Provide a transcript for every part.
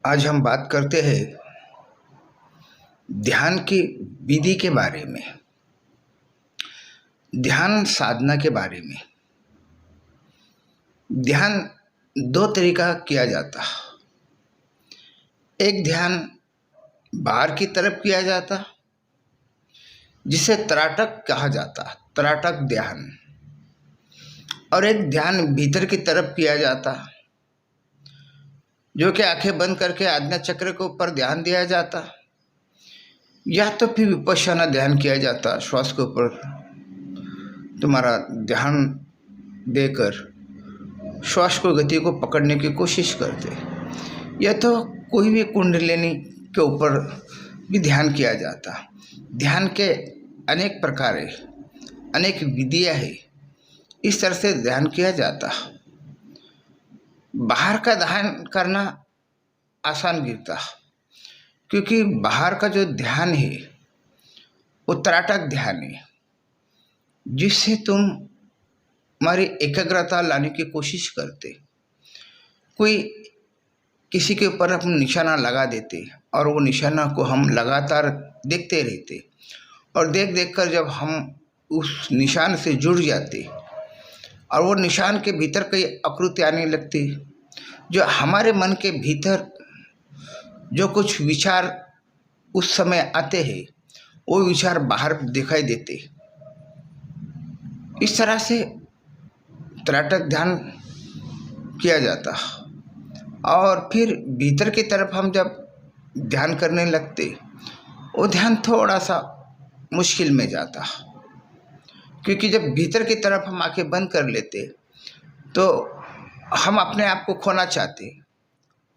आज हम बात करते हैं ध्यान की विधि के बारे में, ध्यान साधना के बारे में। ध्यान दो तरीका किया जाता। एक ध्यान बाहर की तरफ किया जाता जिसे त्राटक कहा जाता, त्राटक ध्यान। और एक ध्यान भीतर की तरफ किया जाता जो कि आंखें बंद करके आज्ञा चक्र के ऊपर ध्यान दिया जाता, या तो फिर विपश्यना ध्यान किया जाता। श्वास के ऊपर तुम्हारा ध्यान देकर श्वास को गति को पकड़ने की कोशिश करते, या तो कोई भी कुंडलिनी के ऊपर भी ध्यान किया जाता। ध्यान के अनेक प्रकार है, अनेक विधियाँ है, इस तरह से ध्यान किया जाता। बाहर का ध्यान करना आसान गिरता, क्योंकि बाहर का जो ध्यान है वो त्राटक ध्यान है, जिससे तुम हमारी एकाग्रता लाने की कोशिश करते। कोई किसी के ऊपर हम निशाना लगा देते और वो निशाना को हम लगातार देखते रहते, और देख देख कर जब हम उस निशान से जुड़ जाते और वो निशान के भीतर कई आकृति आने लगती, जो हमारे मन के भीतर जो कुछ विचार उस समय आते हैं वो विचार बाहर दिखाई देते। इस तरह से त्राटक ध्यान किया जाता। और फिर भीतर की तरफ हम जब ध्यान करने लगते, वो ध्यान थोड़ा सा मुश्किल में जाता, क्योंकि जब भीतर की तरफ हम आंखें बंद कर लेते तो हम अपने आप को खोना चाहते,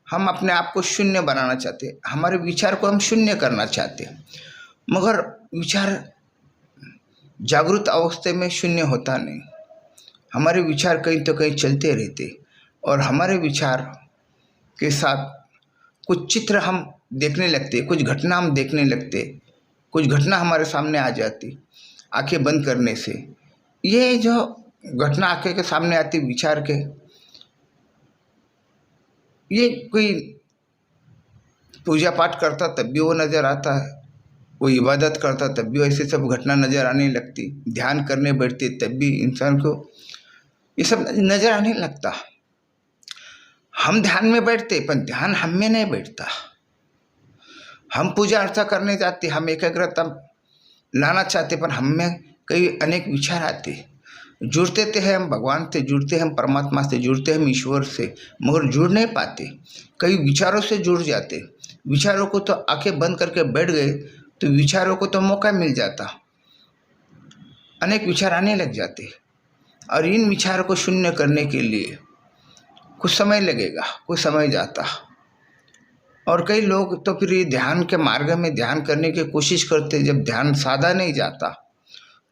हम अपने आप को शून्य बनाना चाहते, हमारे विचार को हम शून्य करना चाहते। मगर विचार जागृत अवस्था में शून्य होता नहीं, हमारे विचार कहीं तो कहीं चलते रहते, और हमारे विचार के साथ कुछ चित्र हम देखने लगते, कुछ घटना हम देखने लगते, कुछ घटना हमारे सामने आ जाती आंखें बंद करने से। ये जो घटना आंखें के सामने आती विचार के, ये कोई पूजा पाठ करता तब भी वो नज़र आता है, कोई इबादत करता तब भी ऐसे सब घटना नज़र आने लगती, ध्यान करने बैठते तब भी इंसान को ये सब नज़र आने लगता। हम ध्यान में बैठते पर ध्यान हम में नहीं बैठता। हम पूजा अर्चा करने जाते, हम एकाग्रता लाना चाहते, पर हम में कई अनेक विचार आते। जुड़ते तो हैं हम भगवान से, जुड़ते हैं हम परमात्मा से, जुड़ते हैं हम ईश्वर से, मगर जुड़ नहीं पाते। कई विचारों से जुड़ जाते। विचारों को तो आंखें बंद करके बैठ गए तो विचारों को तो मौका मिल जाता, अनेक विचार आने लग जाते। और इन विचारों को शून्य करने के लिए कुछ समय लगेगा, कुछ समय जाता। और कई लोग तो फिर ये ध्यान के मार्ग में ध्यान करने की कोशिश करते, जब ध्यान साधा नहीं जाता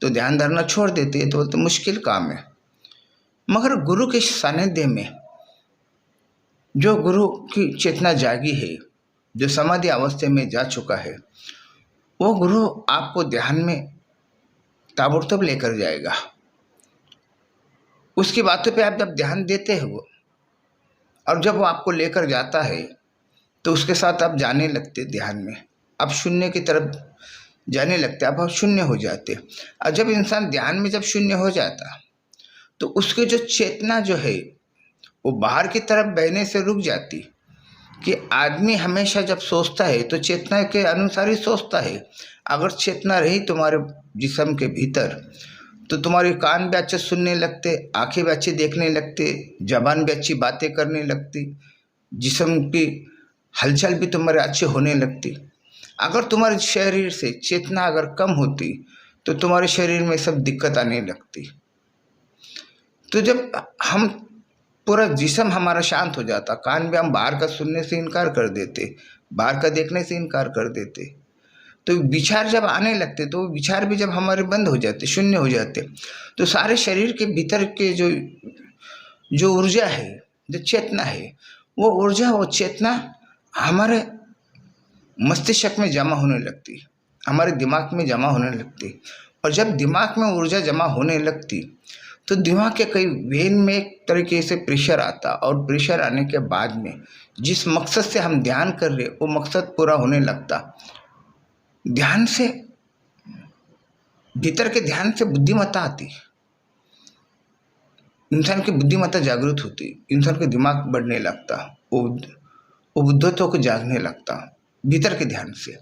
तो ध्यान धरना छोड़ देते, तो मुश्किल काम है। मगर गुरु के सानिध्य में, जो गुरु की चेतना जागी है, जो समाधि अवस्था में जा चुका है, वो गुरु आपको ध्यान में ताबड़तोड़ लेकर जाएगा। उसकी बातों पे आप जब ध्यान देते हो और जब वो आपको लेकर जाता है तो उसके साथ आप जाने लगते ध्यान में, आप शून्य की तरफ जाने लगते, आप शून्य हो जाते। और जब इंसान ध्यान में जब शून्य हो जाता तो उसकी जो चेतना जो है वो बाहर की तरफ बहने से रुक जाती। कि आदमी हमेशा जब सोचता है तो चेतना के अनुसार ही सोचता है। अगर चेतना रही तुम्हारे जिस्म के भीतर तो तुम्हारे कान भी अच्छे सुनने लगते, आंखें भी अच्छी देखने लगते, जबान भी अच्छी बातें करने लगती, जिस्म की हलचल भी तुम्हारे अच्छे होने लगती। अगर तुम्हारे शरीर से चेतना अगर कम होती तो तुम्हारे शरीर में सब दिक्कत आने लगती। तो जब हम पूरा जिस्म हमारा शांत हो जाता, कान भी हम बाहर का सुनने से इनकार कर देते, बाहर का देखने से इनकार कर देते, तो विचार जब आने लगते तो विचार भी जब हमारे बंद हो जाते, शून्य हो जाते, तो सारे शरीर के भीतर के जो ऊर्जा है, जो चेतना है, वो ऊर्जा, वो चेतना हमारे मस्तिष्क में जमा होने लगती, हमारे दिमाग में जमा होने लगती। और जब दिमाग में ऊर्जा जमा होने लगती तो दिमाग के कई वेन में एक तरीके से प्रेशर आता, और प्रेशर आने के बाद में जिस मकसद से हम ध्यान कर रहे वो मकसद पूरा होने लगता। ध्यान से, भीतर के ध्यान से बुद्धिमत्ता आती, इंसान की बुद्धिमत्ता जागृत होती, इंसान का दिमाग बढ़ने लगता, वो बुद्धत्व को जागने लगता भीतर के ध्यान से।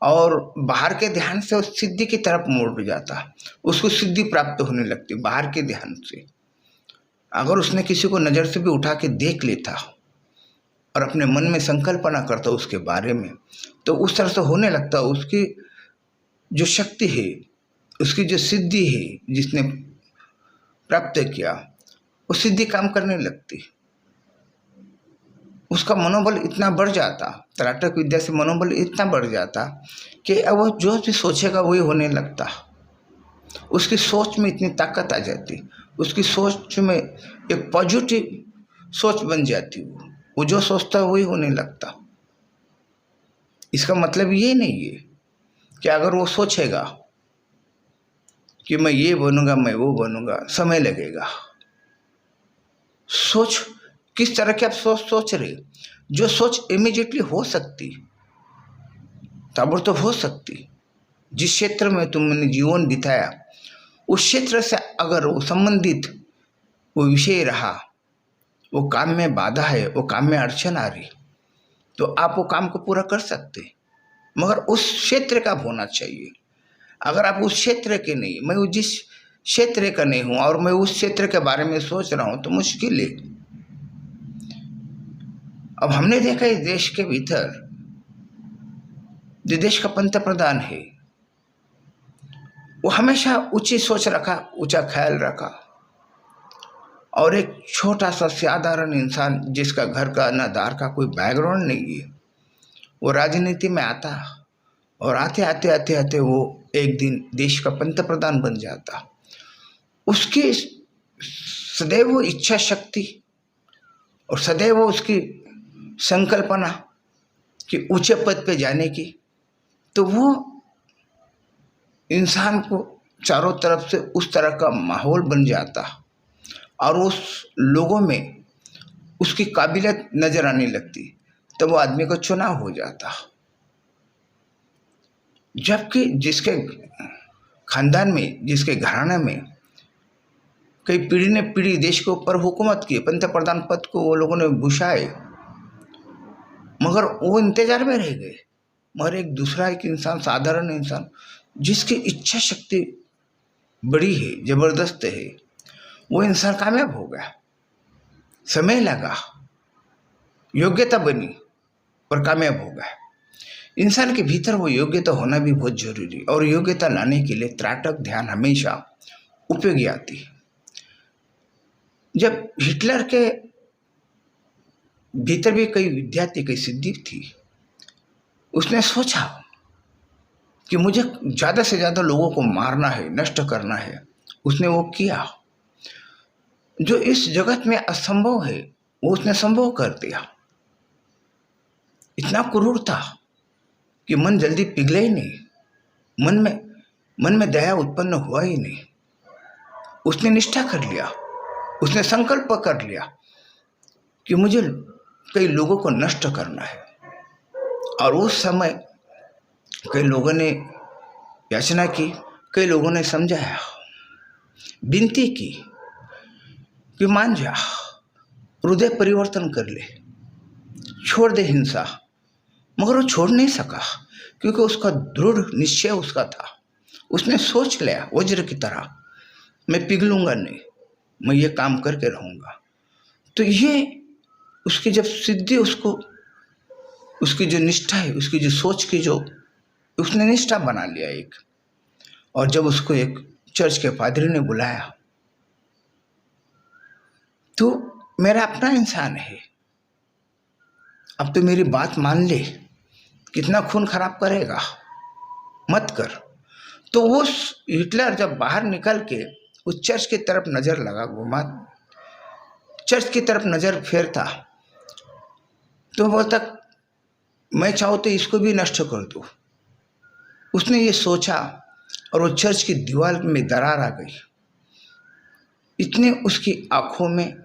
और बाहर के ध्यान से उस सिद्धि की तरफ मोड़ जाता, उसको सिद्धि प्राप्त होने लगती बाहर के ध्यान से। अगर उसने किसी को नज़र से भी उठा के देख लेता और अपने मन में संकल्पना करता उसके बारे में, तो उस तरह से होने लगता उसकी जो शक्ति है, उसकी जो सिद्धि है जिसने प्राप्त किया, वो सिद्धि काम करने लगती। उसका मनोबल इतना बढ़ जाता, तराटक विद्या से मनोबल इतना बढ़ जाता कि अब वो जो भी सोचेगा वही होने लगता। उसकी सोच में इतनी ताकत आ जाती, उसकी सोच में एक पॉजिटिव सोच बन जाती, वो जो सोचता है वही होने लगता। इसका मतलब ये नहीं है कि अगर वो सोचेगा कि मैं ये बनूंगा, मैं वो बनूंगा, समय लगेगा। सोच किस तरह की आप सोच रहे, जो सोच इमीडिएटली हो सकती, ताबड़तोड़ हो सकती। जिस क्षेत्र में तुमने जीवन बिताया उस क्षेत्र से अगर वो संबंधित वो विषय रहा, वो काम में बाधा है, वो काम में अड़चन आ रही, तो आप वो काम को पूरा कर सकते, मगर उस क्षेत्र का होना चाहिए। अगर आप उस क्षेत्र के नहीं, मैं जिस क्षेत्र का नहीं हूँ और मैं उस क्षेत्र के बारे में सोच रहा हूँ तो मुश्किल है। अब हमने देखा इस देश के भीतर जो देश का पंत प्रधान है वो हमेशा ऊंची सोच रखा, ऊंचा ख्याल रखा, और एक छोटा सा साधारण इंसान जिसका घर का ना दार का कोई बैकग्राउंड नहीं है, वो राजनीति में आता, और आते आते आते आते वो एक दिन देश का पंत प्रधान बन जाता। उसकी सदैव इच्छा शक्ति और सदैव उसकी संकल्पना कि ऊंचे पद पे जाने की, तो वो इंसान को चारों तरफ से उस तरह का माहौल बन जाता और उस लोगों में उसकी काबिलियत नजर आने लगती, तो वो आदमी का चुनाव हो जाता। जबकि जिसके खानदान में, जिसके घराने में कई पीढ़ी ने पीढ़ी देश के ऊपर हुकूमत की, पंत प्रधान पद को वो लोगों ने बुशाए, मगर वो इंतजार में रह गए। मगर एक दूसरा एक इंसान, साधारण इंसान जिसकी इच्छा शक्ति बड़ी है, जबरदस्त है, वो इंसान कामयाब हो गया। समय लगा, योग्यता बनी और कामयाब हो गया। इंसान के भीतर वो योग्यता होना भी बहुत जरूरी, और योग्यता लाने के लिए त्राटक ध्यान हमेशा उपयोगी आती है। जब हिटलर के भीतर भी कई विद्यार्थी, कई सिद्धि थी, उसने सोचा कि मुझे ज़्यादा से ज़्यादा लोगों को मारना है, नष्ट करना है। उसने वो किया जो इस जगत में असंभव है, वो उसने संभव कर दिया। इतना क्रूर था कि मन जल्दी पिघले ही नहीं, मन में दया उत्पन्न हुआ ही नहीं। उसने निष्ठा कर लिया, उसने संकल्प कर लिया कि मुझे कई लोगों को नष्ट करना है। और उस समय कई लोगों ने याचना की, कई लोगों ने समझाया, विनती की कि मान जा, हृदय परिवर्तन कर ले, छोड़ दे हिंसा। मगर वो छोड़ नहीं सका, क्योंकि उसका दृढ़ निश्चय उसका था। उसने सोच लिया वज्र की तरह, मैं पिघलूंगा नहीं, मैं ये काम करके रहूँगा। तो ये उसकी जब सिद्धि, उसकी जो निष्ठा है, उसकी जो सोच की जो उसने निष्ठा बना लिया एक। और जब उसको एक चर्च के पादरी ने बुलाया, तो मेरा अपना इंसान है, अब तो मेरी बात मान ले, कितना खून खराब करेगा, मत कर। तो वो हिटलर जब बाहर निकल के उस चर्च की तरफ नज़र लगा, घुमा, चर्च की तरफ नज़र फेरता, तो वो तक मैं चाहूँ तो इसको भी नष्ट कर दूँ। उसने ये सोचा, और वो चर्च की दीवार में दरार आ गई। इतनी उसकी आंखों में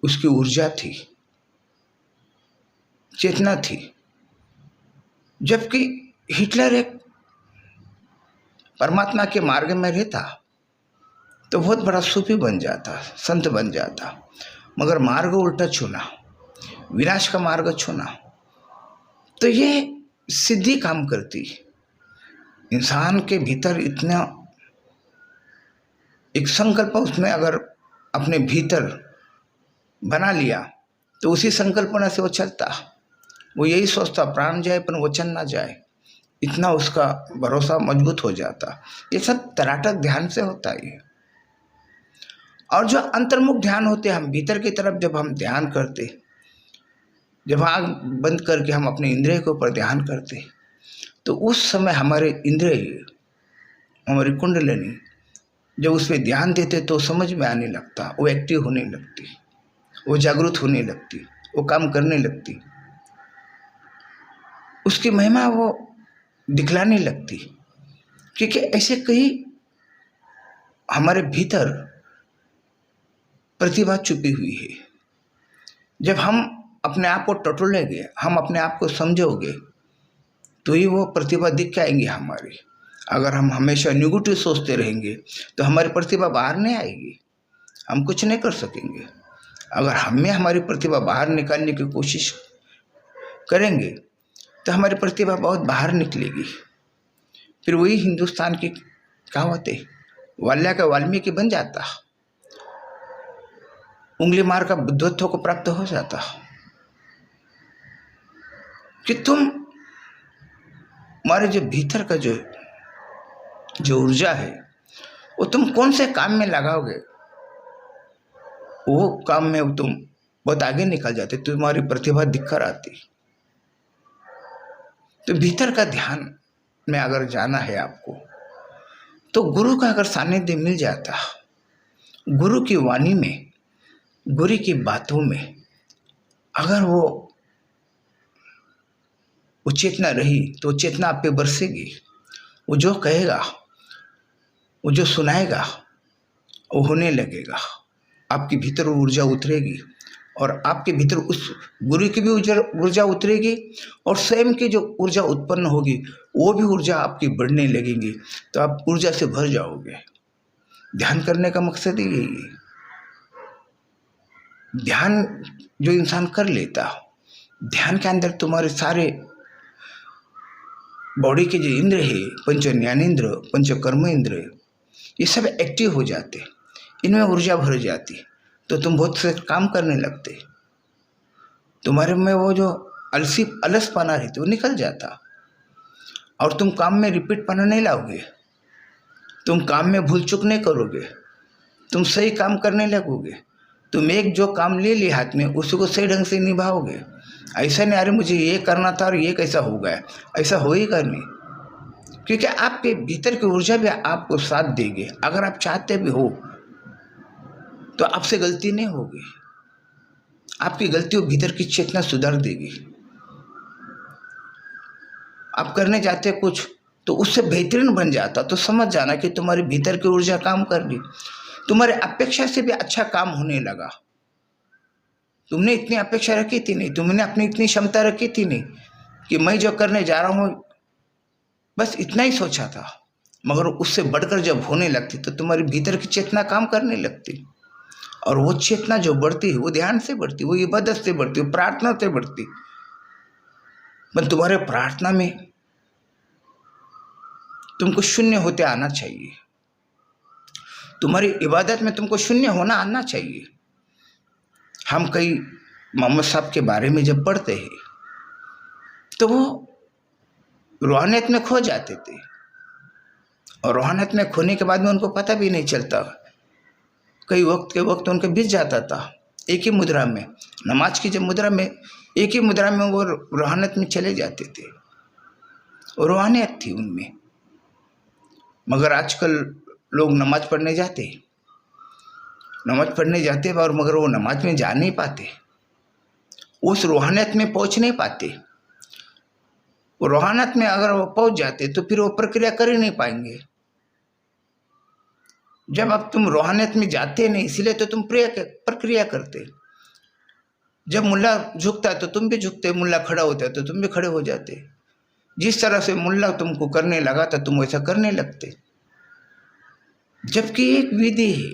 उसकी ऊर्जा थी, चेतना थी। जबकि हिटलर एक परमात्मा के मार्ग में रहता तो बहुत बड़ा सूफी बन जाता, संत बन जाता, मगर मार्ग उल्टा चुना, विनाश का मार्ग चुना। तो ये सिद्धि काम करती। इंसान के भीतर इतना एक संकल्प उसने अगर अपने भीतर बना लिया तो उसी संकल्पना से वो चलता। वो यही सोचता प्राण जाए पर वचन ना जाए, इतना उसका भरोसा मजबूत हो जाता। ये सब तराटक ध्यान से होता है। और जो अंतर्मुख ध्यान होते, हम भीतर की तरफ जब हम ध्यान करते, जब आँख बंद करके हम अपने इंद्रिय के ऊपर ध्यान करते, तो उस समय हमारे इंद्रिय, हमारी कुंडलिनी जब उस पर ध्यान देते तो समझ में आने लगता, वो एक्टिव होने लगती, वो जागरूक होने लगती, वो काम करने लगती, उसकी महिमा वो दिखलाने लगती। क्योंकि ऐसे कई हमारे भीतर प्रतिभा छुपी हुई है। जब हम अपने आप को टटोलेंगे, हम अपने आप को समझोगे, तो ही वो प्रतिभा दिख के आएंगी हमारी। अगर हम हमेशा नेगेटिव सोचते रहेंगे तो हमारी प्रतिभा बाहर नहीं आएगी, हम कुछ नहीं कर सकेंगे। अगर हमें हमारी प्रतिभा बाहर निकालने की कोशिश करेंगे तो हमारी प्रतिभा बहुत बाहर निकलेगी। फिर वही हिंदुस्तान की कहावत है, वाल्या का वाल्मीकि बन जाता, उंगली मार का बुद्धत्व को प्राप्त हो जाता। कि तुम हमारे जो भीतर का जो ऊर्जा है वो तुम कौन से काम में लगाओगे, वो काम में तुम बहुत आगे निकल जाते, तुम्हारी प्रतिभा दिखकर आती। तो भीतर का ध्यान में अगर जाना है आपको, तो गुरु का अगर सानिध्य मिल जाता, गुरु की वाणी में, गुरु की बातों में अगर वो चेतना रही तो चेतना आप पे बरसेगी। वो जो कहेगा, वो जो सुनाएगा, वो होने लगेगा। आपके भीतर वो ऊर्जा उतरेगी और आपके भीतर उस गुरु की भी ऊर्जा उतरेगी और स्वयं की जो ऊर्जा उत्पन्न होगी वो भी ऊर्जा आपकी बढ़ने लगेगी। तो आप ऊर्जा से भर जाओगे। ध्यान करने का मकसद ही यही है। ध्यान जो इंसान कर लेता, ध्यान के अंदर तुम्हारे सारे बॉडी के जो इंद्र है, पंच ज्ञानेंद्र, पंच कर्म इंद्र, ये सब एक्टिव हो जाते, इनमें ऊर्जा भर जाती, तो तुम बहुत से काम करने लगते। तुम्हारे में वो जो अलसपना रहती वो निकल जाता और तुम काम में रिपीट पना नहीं लाओगे, तुम काम में भूल चूक नहीं करोगे, तुम सही काम करने लगोगे। तुम एक जो काम ले लिया हाथ में उसको सही ढंग से निभाओगे। ऐसा नहीं अरे मुझे ये करना था और ये कैसा हो गया, ऐसा हो ही करनी। क्योंकि आपके भीतर की ऊर्जा भी आपको साथ देगी। अगर आप चाहते भी हो तो आपसे गलती नहीं होगी, आपकी गलतियों भीतर की चेतना सुधार देगी। आप करने जाते कुछ तो उससे बेहतरीन बन जाता, तो समझ जाना कि तुम्हारी भीतर की ऊर्जा काम कर रही, तुम्हारे अपेक्षा से भी अच्छा काम होने लगा। तुमने इतनी अपेक्षा रखी थी नहीं, तुमने अपनी इतनी क्षमता रखी थी नहीं कि मैं जो करने जा रहा हूँ बस इतना ही सोचा था, मगर उससे बढ़कर जब होने लगती तो तुम्हारी भीतर की चेतना काम करने लगती। और वो चेतना जो बढ़ती है वो ध्यान से बढ़ती, वो इबादत से बढ़ती, वो प्रार्थना से बढ़ती। पर तुम्हारे प्रार्थना में तुमको शून्य होते आना चाहिए, तुम्हारी इबादत में तुमको शून्य होना आना चाहिए। हम कई मोहम्मद साहब के बारे में जब पढ़ते हैं तो वो रूहानियत में खो जाते थे, और रूहानियत में खोने के बाद में उनको पता भी नहीं चलता, कई वक्त के वक्त उनके बीत जाता था एक ही मुद्रा में। नमाज की जब मुद्रा में, एक ही मुद्रा में वो रूहानियत में चले जाते थे, रूहानियत थी उनमें। मगर आजकल लोग नमाज पढ़ने जाते और मगर वो नमाज में जा नहीं पाते, उस रूहानियत में पहुंच नहीं पाते। वो रूहानियत में अगर वो पहुंच जाते तो फिर वो प्रक्रिया कर ही नहीं पाएंगे। जब अब तुम रूहानियत में जाते नहीं, इसलिए तो तुम प्रक्रिया करते। जब मुल्ला झुकता है तो तुम भी झुकते, मुल्ला खड़ा होता है तो तुम भी खड़े हो जाते। जिस तरह से मुल्ला तुमको करने लगा था तुम वैसा करने लगते। जबकि एक विधि है,